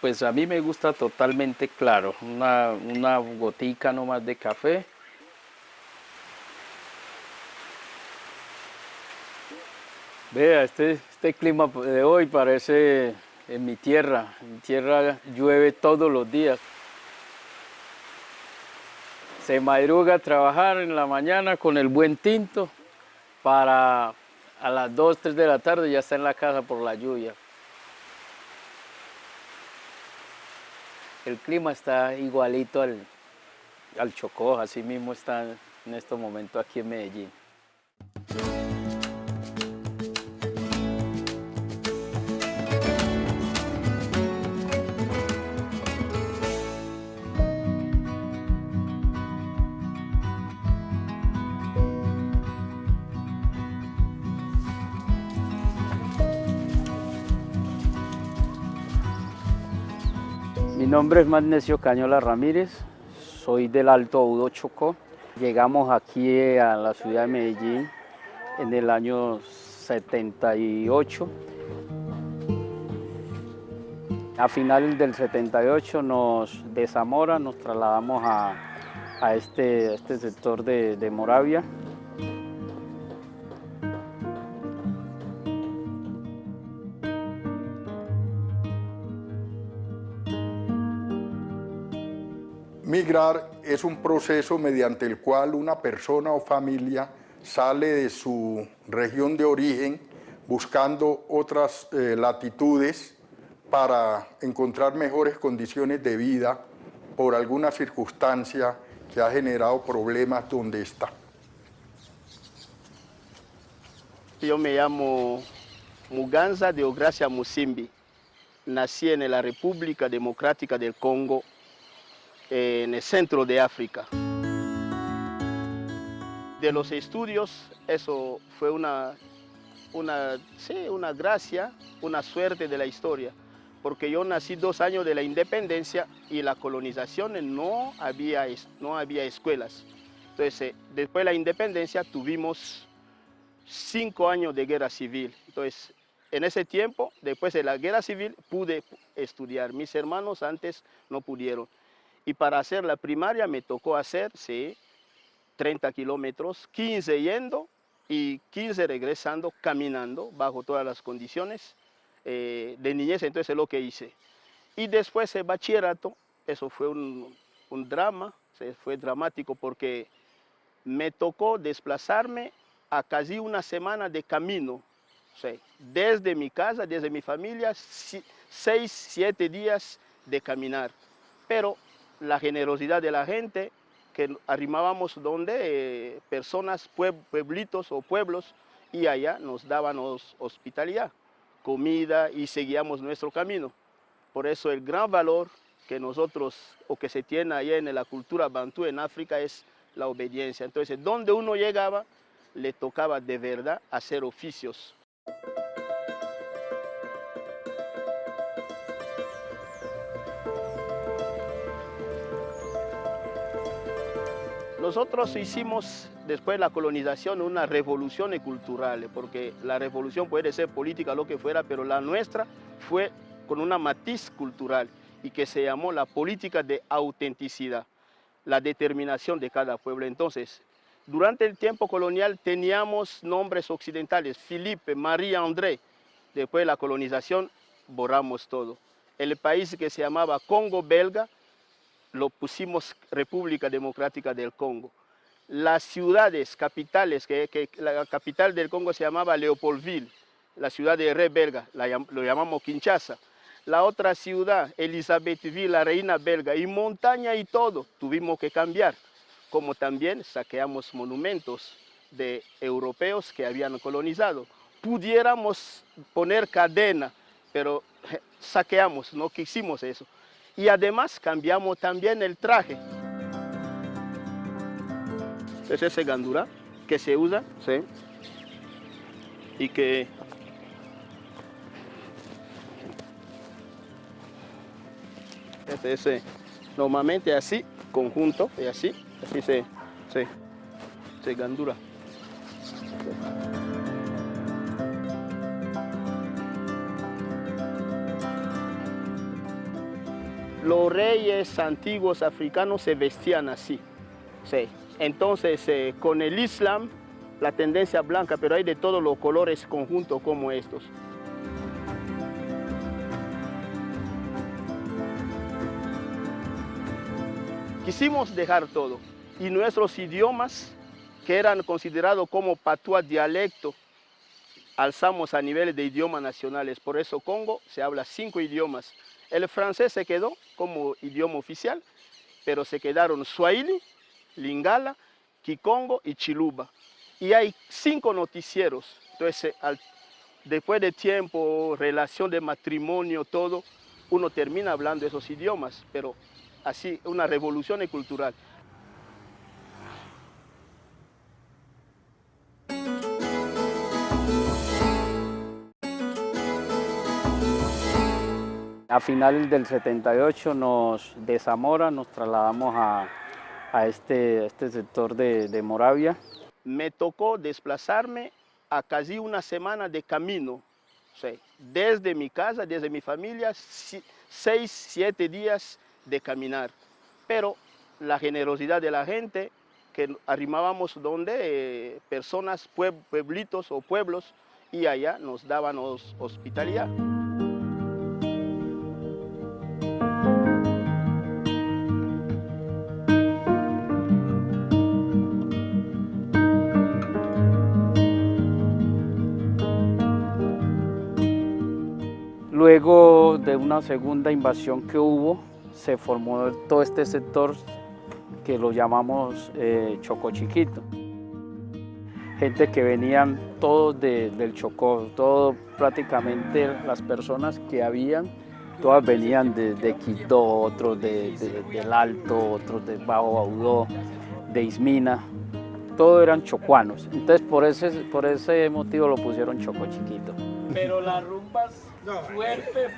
Pues a mí me gusta totalmente claro, una gotica nomás de café. Vea, este clima de hoy parece en mi tierra. En mi tierra llueve todos los días. Se madruga a trabajar en la mañana con el buen tinto para a las 2, 3 de la tarde ya está en la casa por la lluvia. El clima está igualito al Chocó, así mismo está en estos momentos aquí en Medellín. Mi nombre es Magnesio Cañola Ramírez, soy del Alto Agudo Chocó. Llegamos aquí a la ciudad de Medellín en el año 78. A finales del 78 de Zamora nos trasladamos a este sector de Moravia. Migrar es un proceso mediante el cual una persona o familia sale de su región de origen buscando otras latitudes para encontrar mejores condiciones de vida por alguna circunstancia que ha generado problemas donde está. Yo me llamo Muganza Deogracia Musimbi. Nací en la República Democrática del Congo, en el centro de África. De los estudios, eso fue una gracia, una suerte de la historia, porque yo nací 2 años de la independencia y la colonización no había escuelas. Entonces, después de la independencia tuvimos 5 años de guerra civil. Entonces, en ese tiempo, después de la guerra civil, pude estudiar. Mis hermanos antes no pudieron. Y para hacer la primaria me tocó hacer 30 kilómetros, 15 yendo y 15 regresando, caminando, bajo todas las condiciones de niñez. Entonces es lo que hice. Y después el bachillerato, eso fue un drama, fue dramático porque me tocó desplazarme a casi una semana de camino. O sea, desde mi casa, desde mi familia, 6, 7 días de caminar. Pero la generosidad de la gente, que arrimábamos donde personas, pueblitos o pueblos, y allá nos daban hospitalidad, comida y seguíamos nuestro camino. Por eso el gran valor que nosotros, o que se tiene allá en la cultura bantú en África, es la obediencia. Entonces, donde uno llegaba, le tocaba de verdad hacer oficios. Nosotros hicimos, después de la colonización, una revolución cultural, porque la revolución puede ser política, lo que fuera, pero la nuestra fue con una matiz cultural y que se llamó la política de autenticidad, la determinación de cada pueblo. Entonces, durante el tiempo colonial teníamos nombres occidentales, Felipe, María, André. Después de la colonización borramos todo. El país que se llamaba Congo belga, lo pusimos República Democrática del Congo. Las ciudades capitales, la capital del Congo se llamaba Leopoldville, la ciudad de rey belga, lo llamamos Kinshasa. La otra ciudad, Elizabethville, la reina belga, y montaña y todo, tuvimos que cambiar. Como también saqueamos monumentos de europeos que habían colonizado. Pudiéramos poner cadena, pero saqueamos, no quisimos eso. Y además cambiamos también el traje. Es ese gandura que se usa, ¿sí? Y que normalmente así, conjunto, y así se gandura. los reyes antiguos africanos se vestían así. Sí. Entonces, con el Islam, la tendencia blanca, pero hay de todos los colores conjuntos como estos. Quisimos dejar todo, y nuestros idiomas, que eran considerados como patuá dialecto, alzamos a nivel de idiomas nacionales. Por eso Congo se habla 5 idiomas. El francés se quedó como idioma oficial, pero se quedaron Swahili, Lingala, Kikongo y Chiluba. Y hay 5 noticieros. Entonces, después de tiempo, relación de matrimonio, todo, uno termina hablando esos idiomas, pero así, una revolución cultural. A finales del 78 de Zamora nos trasladamos a este sector de Moravia. Me tocó desplazarme a casi una semana de camino, sí, desde mi casa, desde mi familia, 6, 7 días de caminar. Pero la generosidad de la gente, que arrimábamos donde personas, pueblitos o pueblos, y allá nos daban hospitalidad. Luego de una segunda invasión que hubo, se formó todo este sector que lo llamamos Chocó Chiquito. Gente que venían todos del Chocó, prácticamente las personas que habían, todas venían de Quito, otros del Alto, otros de Bajo Baudó, de Ismina, todos eran chocuanos. Entonces por ese motivo lo pusieron Chocó Chiquito. Pero las rumbas fuertes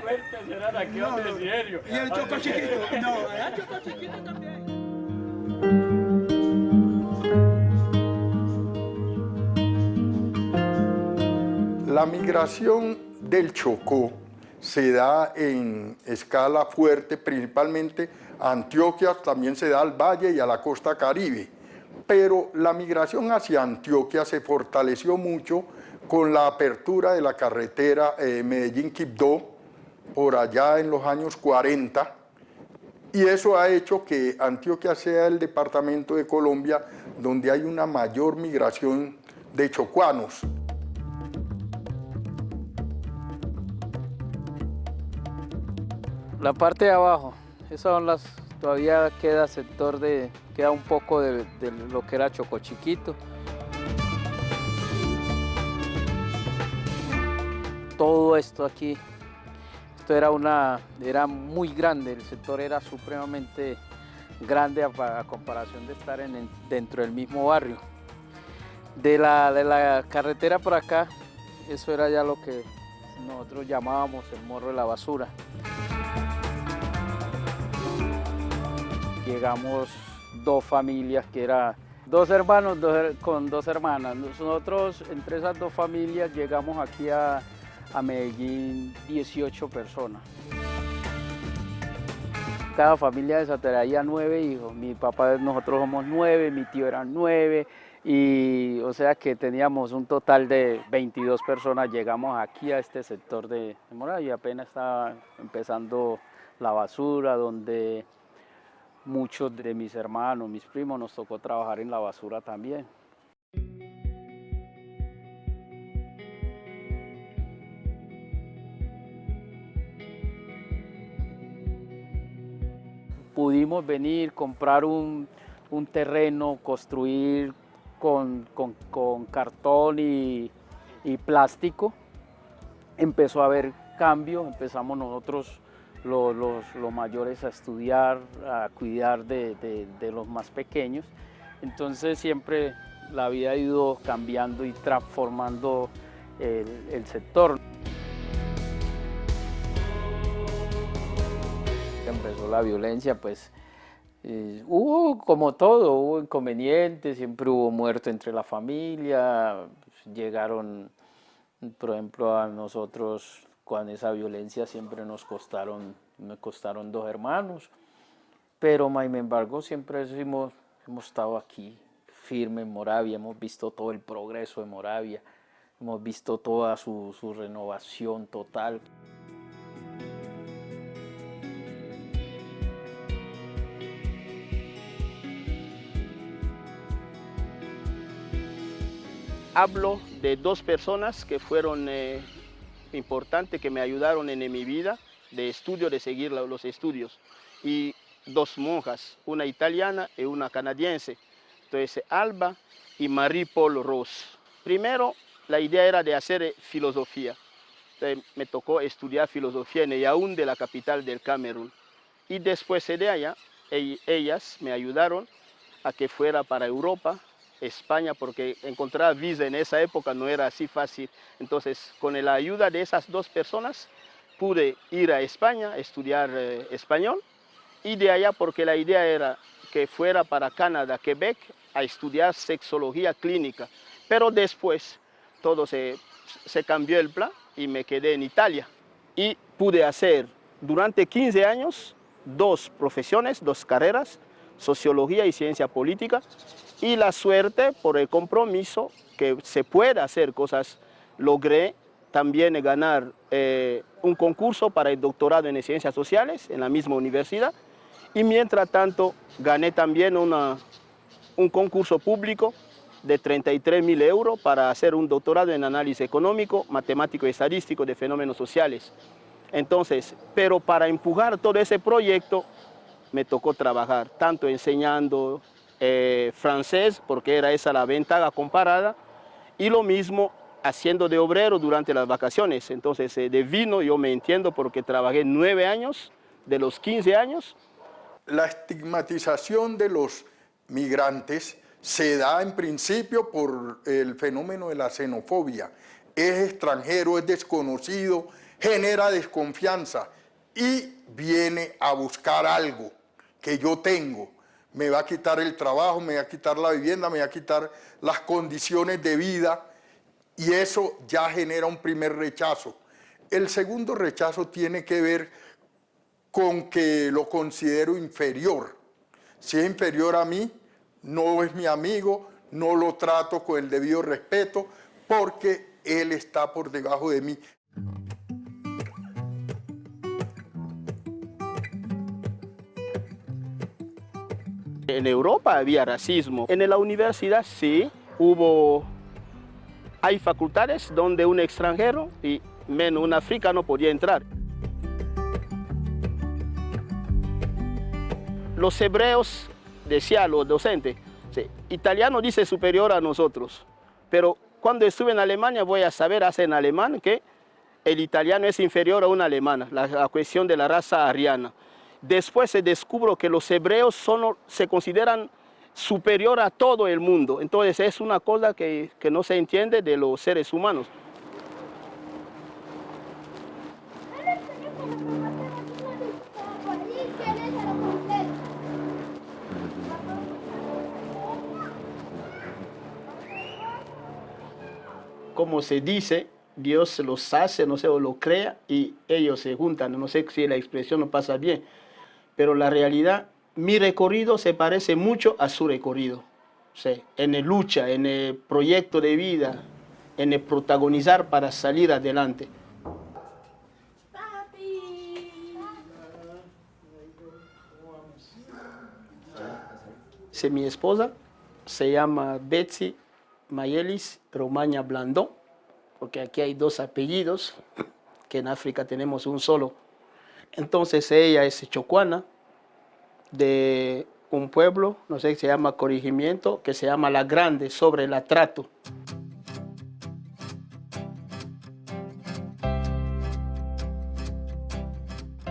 eran aquí donde Siderio. Y el Chocó Chiquito, no, el Chocó Chiquito también. La migración del Chocó se da en escala fuerte, principalmente a Antioquia, también se da al Valle y a la costa Caribe. Pero la migración hacia Antioquia se fortaleció mucho con la apertura de la carretera Medellín-Quibdó, por allá en los años 40, y eso ha hecho que Antioquia sea el departamento de Colombia donde hay una mayor migración de chocuanos. La parte de abajo, esas son todavía queda queda un poco de lo que era Chocó Chiquito. Todo esto aquí, esto era muy grande, el sector era supremamente grande a comparación de estar dentro del mismo barrio. De la carretera por acá, eso era ya lo que nosotros llamábamos el morro de la basura. Llegamos 2 familias, que eran 2 hermanos con 2 hermanas. Nosotros, entre esas 2 familias, llegamos aquí a Medellín 18 personas. Cada familia traía 9 hijos. Mi papá, nosotros somos 9, mi tío eran 9, y o sea que teníamos un total de 22 personas. Llegamos aquí a este sector de Moravia y apenas estaba empezando la basura, donde muchos de mis hermanos, mis primos, nos tocó trabajar en la basura también. Pudimos venir, comprar un terreno, construir con cartón y plástico. Empezó a haber cambio, empezamos nosotros los mayores a estudiar, a cuidar de los más pequeños. Entonces siempre la vida ha ido cambiando y transformando el sector. Empezó la violencia, pues hubo como todo, hubo inconvenientes, siempre hubo muerto entre la familia, pues, llegaron, por ejemplo, a nosotros con esa violencia siempre nos costaron me costaron 2 hermanos, pero sin embargo siempre hemos estado aquí, firme en Moravia, hemos visto todo el progreso de Moravia, hemos visto toda su renovación total. Hablo de 2 personas que fueron importantes, que me ayudaron en mi vida de estudio, de seguir los estudios, y 2 monjas, una italiana y una canadiense, entonces Alba y Marie-Paul Rose. Primero, la idea era de hacer filosofía, entonces, me tocó estudiar filosofía en Yaoundé, de la capital del Camerún, y después de allá, ellas me ayudaron a que fuera para Europa, España, porque encontrar visa en esa época no era así fácil. Entonces, con la ayuda de esas 2 personas, pude ir a España a estudiar español, y de allá, porque la idea era que fuera para Canadá, Quebec, a estudiar sexología clínica. Pero después todo se cambió el plan y me quedé en Italia. Y pude hacer durante 15 años 2 profesiones, 2 carreras, sociología y ciencia política, y la suerte, por el compromiso, que se puede hacer cosas, logré también ganar un concurso para el doctorado en ciencias sociales en la misma universidad, y mientras tanto gané también un concurso público de 33.000 euros para hacer un doctorado en análisis económico, matemático y estadístico de fenómenos sociales. Entonces, pero para empujar todo ese proyecto me tocó trabajar, tanto enseñando francés, porque era esa la ventaja comparada, y lo mismo haciendo de obrero durante las vacaciones. Entonces, de vino yo me entiendo porque trabajé 9 años, de los 15 años. La estigmatización de los migrantes se da en principio por el fenómeno de la xenofobia. Es extranjero, es desconocido, genera desconfianza y viene a buscar algo que yo tengo. Me va a quitar el trabajo, me va a quitar la vivienda, me va a quitar las condiciones de vida, y eso ya genera un primer rechazo. El segundo rechazo tiene que ver con que lo considero inferior. Si es inferior a mí, no es mi amigo, no lo trato con el debido respeto, porque él está por debajo de mí. En Europa había racismo. En la universidad sí, hay facultades donde un extranjero y menos un africano podía entrar. Los hebreos, decían los docentes, sí, italiano dice superior a nosotros, pero cuando estuve en Alemania voy a saber hacer en alemán que el italiano es inferior a un alemán, la cuestión de la raza ariana. Después se descubrió que los hebreos se consideran superior a todo el mundo. Entonces es una cosa que no se entiende de los seres humanos. Como se dice, Dios los hace, no sé, o lo crea, y ellos se juntan. No sé si la expresión no pasa bien, pero la realidad, mi recorrido se parece mucho a su recorrido. Sí, en la lucha, en el proyecto de vida, en el protagonizar para salir adelante. Sí, mi esposa se llama Betsy Mayelis Romaña Blandón, porque aquí hay 2 apellidos, que en África tenemos un solo. Entonces ella es chocuana, de un pueblo, no sé, se llama Corregimiento, que se llama La Grande, sobre la Trato.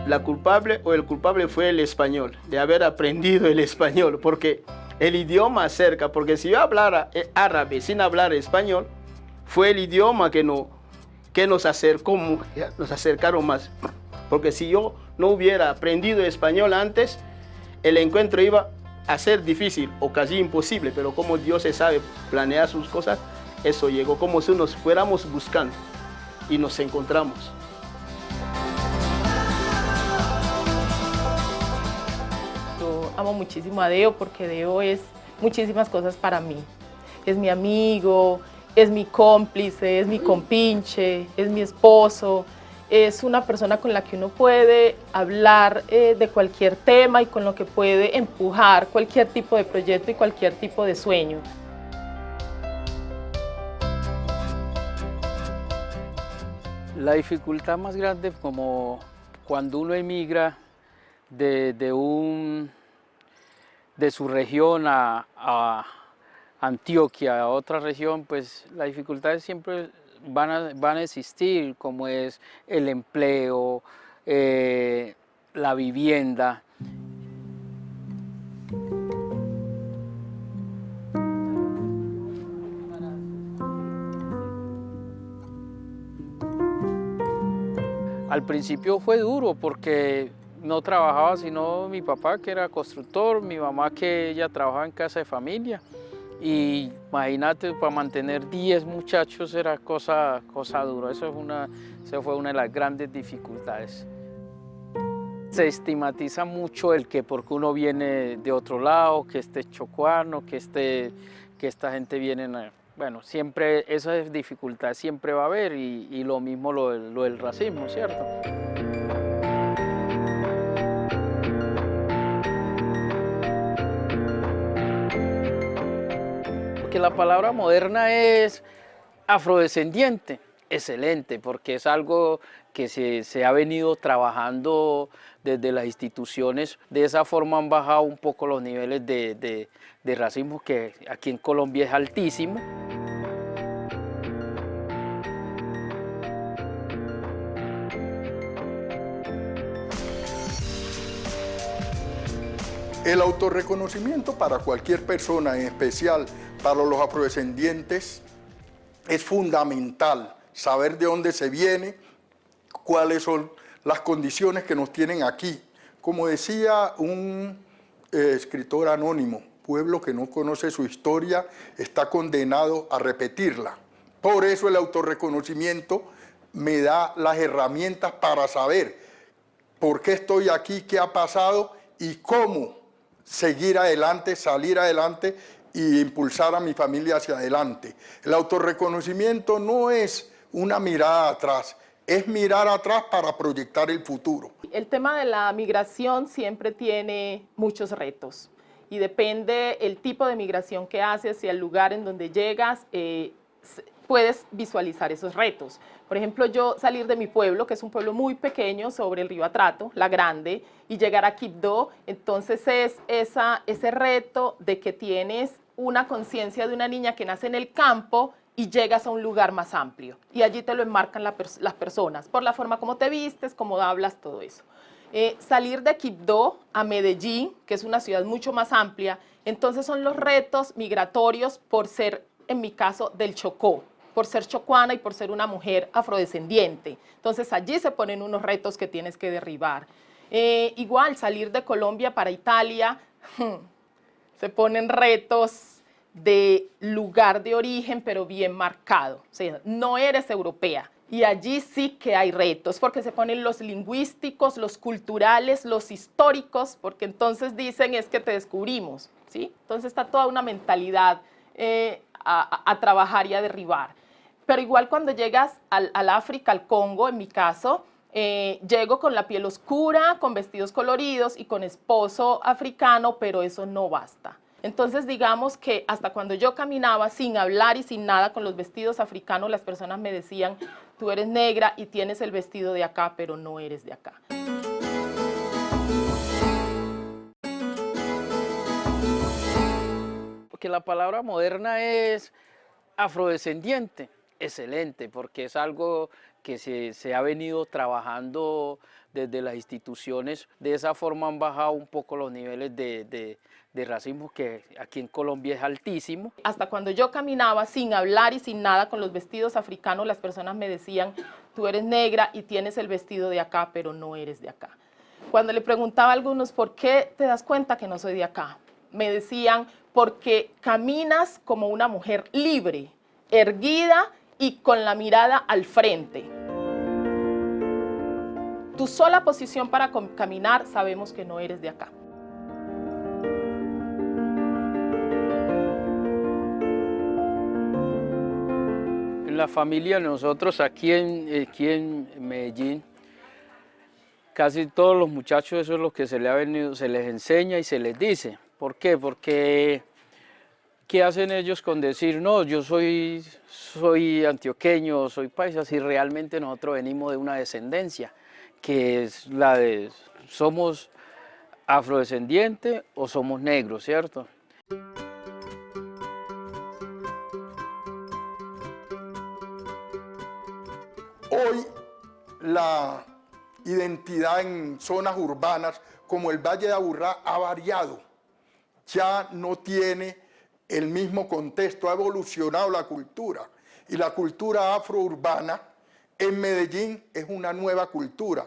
La culpable o el culpable fue el español, de haber aprendido el español, porque el idioma acerca, porque si yo hablara árabe sin hablar español, fue el idioma que nos acercaron más. Porque si yo no hubiera aprendido español antes, el encuentro iba a ser difícil o casi imposible, pero como Dios se sabe planear sus cosas, eso llegó como si nos fuéramos buscando y nos encontramos. amo muchísimo a Deo porque Deo es muchísimas cosas para mí. Es mi amigo, es mi cómplice, es mi compinche, es mi esposo. Es una persona con la que uno puede hablar de cualquier tema y con lo que puede empujar cualquier tipo de proyecto y cualquier tipo de sueño. La dificultad más grande como cuando uno emigra de su región a Antioquia, a otra región, pues las dificultades siempre van a existir, como es el empleo, la vivienda. Al principio fue duro porque no trabajaba sino mi papá, que era constructor, mi mamá, que ella trabajaba en casa de familia. Y imagínate, para mantener 10 muchachos era cosa dura. Eso fue una de las grandes dificultades. Se estigmatiza mucho el que porque uno viene de otro lado, que chocuano, que esta gente viene... Bueno, siempre esa dificultad siempre va a haber y lo mismo lo del racismo, ¿cierto? Porque la palabra moderna es afrodescendiente, excelente, porque es algo que se ha venido trabajando desde las instituciones. De esa forma han bajado un poco los niveles de racismo, que aquí en Colombia es altísimo. El autorreconocimiento para cualquier persona, en especial para los afrodescendientes, es fundamental saber de dónde se viene, cuáles son las condiciones que nos tienen aquí. Como decía un escritor anónimo, pueblo que no conoce su historia está condenado a repetirla. Por eso el autorreconocimiento me da las herramientas para saber por qué estoy aquí, qué ha pasado y cómo seguir adelante, salir adelante e impulsar a mi familia hacia adelante. El autorreconocimiento no es una mirada atrás, es mirar atrás para proyectar el futuro. El tema de la migración siempre tiene muchos retos y depende el tipo de migración que haces y el lugar en donde llegas, puedes visualizar esos retos. Por ejemplo, yo salir de mi pueblo, que es un pueblo muy pequeño sobre el río Atrato, La Grande, y llegar a Quibdó, entonces es ese reto de que tienes una conciencia de una niña que nace en el campo y llegas a un lugar más amplio. Y allí te lo enmarcan las personas, por la forma como te vistes, cómo hablas, todo eso. Salir de Quibdó a Medellín, que es una ciudad mucho más amplia, entonces son los retos migratorios por ser, en mi caso, del Chocó, por ser chocuana y por ser una mujer afrodescendiente. Entonces allí se ponen unos retos que tienes que derribar. Igual, salir de Colombia para Italia, se ponen retos de lugar de origen, pero bien marcado. O sea, no eres europea. Y allí sí que hay retos, porque se ponen los lingüísticos, los culturales, los históricos, porque entonces dicen es que te descubrimos, ¿sí? Entonces está toda una mentalidad a trabajar y a derribar. Pero igual cuando llegas al África, al Congo, en mi caso, llego con la piel oscura, con vestidos coloridos y con esposo africano, pero eso no basta. Entonces digamos que hasta cuando yo caminaba sin hablar y sin nada con los vestidos africanos, las personas me decían, tú eres negra y tienes el vestido de acá, pero no eres de acá. Porque la palabra moderna es afrodescendiente, excelente, porque es algo que se ha venido trabajando desde las instituciones. De esa forma han bajado un poco los niveles de racismo, que aquí en Colombia es altísimo. Hasta cuando yo caminaba sin hablar y sin nada con los vestidos africanos, las personas me decían, tú eres negra y tienes el vestido de acá, pero no eres de acá. Cuando le preguntaba a algunos, ¿por qué te das cuenta que no soy de acá? Me decían, porque caminas como una mujer libre, erguida y con la mirada al frente. Tu sola posición para caminar, sabemos que no eres de acá. En la familia nosotros aquí en Medellín, casi todos los muchachos eso es lo que se les enseña y se les dice. ¿Por qué? Porque ¿qué hacen ellos con decir, no, yo soy antioqueño, soy paisa, si realmente nosotros venimos de una descendencia, que es la de, somos afrodescendientes o somos negros, ¿cierto? Hoy la identidad en zonas urbanas como el Valle de Aburrá ha variado, ya no tiene el mismo contexto, ha evolucionado la cultura y la cultura afrourbana en Medellín es una nueva cultura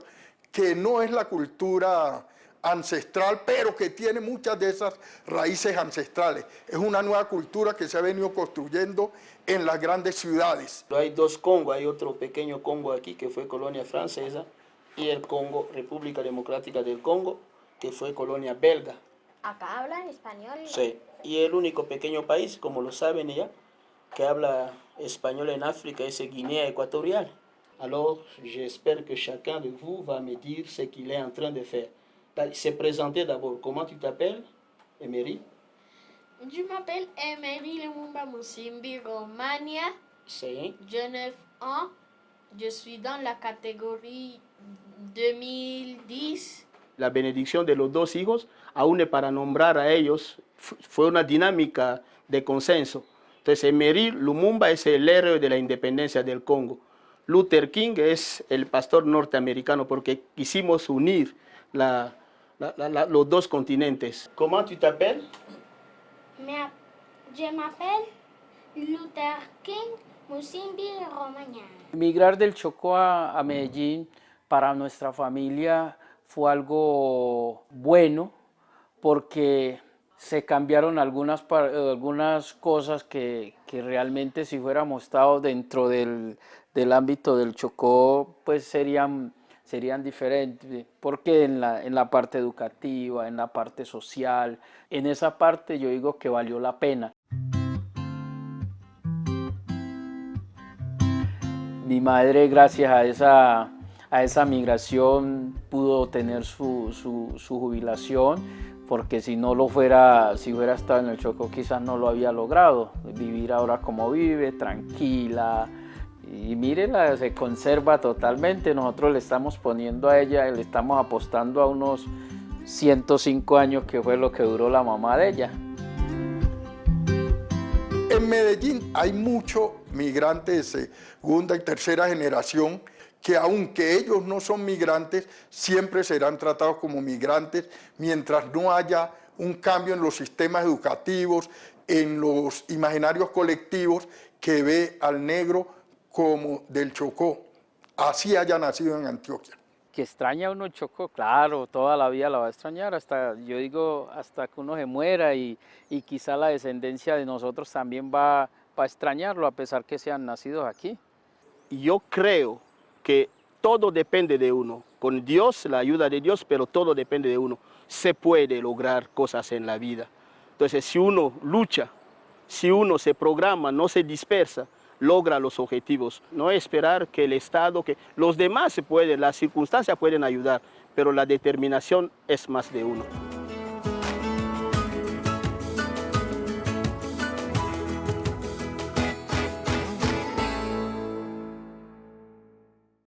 que no es la cultura ancestral, pero que tiene muchas de esas raíces ancestrales. Es una nueva cultura que se ha venido construyendo en las grandes ciudades. Hay dos Congos, hay otro pequeño Congo aquí que fue colonia francesa y el Congo, República Democrática del Congo, que fue colonia belga. ¿Acá hablan español? Sí, y el único pequeño país, como lo saben ya, que habla español en África es Guinea Ecuatorial. Alors, j'espère que chacun de vous va me dire ce qu'il est en train de faire. Se présenter d'abord. Comment tu t'appelles, Emery? Je m'appelle Emery Lumumba Musimbi Romania. Sí. J'ai 9 ans. Je suis dans la catégorie 2010. La benedicción de los dos hijos, aún para nombrar a ellos, fue una dinámica de consenso. Entonces, Emery Lumumba es el héroe de la independencia del Congo. Luther King es el pastor norteamericano porque quisimos unir los dos continentes. Comment tu t'appelles? Je m'appelle Luther King Musimbi Romania. Migrar del Chocó a Medellín para nuestra familia fue algo bueno porque se cambiaron algunas cosas que realmente si fuéramos estado dentro del ámbito del Chocó pues serían diferentes, porque en la parte educativa, en la parte social, en esa parte yo digo que valió la pena. Mi madre, gracias a esa migración, pudo tener su jubilación, porque si hubiera estado en el Chocó quizás no lo había logrado, vivir ahora como vive, tranquila. Y mírenla, se conserva totalmente. Nosotros le estamos poniendo a ella, le estamos apostando a unos 105 años, que fue lo que duró la mamá de ella. En Medellín hay muchos migrantes de segunda y tercera generación que aunque ellos no son migrantes, siempre serán tratados como migrantes mientras no haya un cambio en los sistemas educativos, en los imaginarios colectivos que ve al negro como del Chocó, así haya nacido en Antioquia. Que extraña uno el Chocó, claro, toda la vida la va a extrañar, hasta que uno se muera y quizá la descendencia de nosotros también va a extrañarlo, a pesar que sean nacidos aquí. Yo creo que todo depende de uno, con Dios, la ayuda de Dios, pero todo depende de uno. Se puede lograr cosas en la vida. Entonces, si uno lucha, si uno se programa, no se dispersa, logra los objetivos. No esperar que el Estado, que los demás se pueden, las circunstancias pueden ayudar, pero la determinación es más de uno.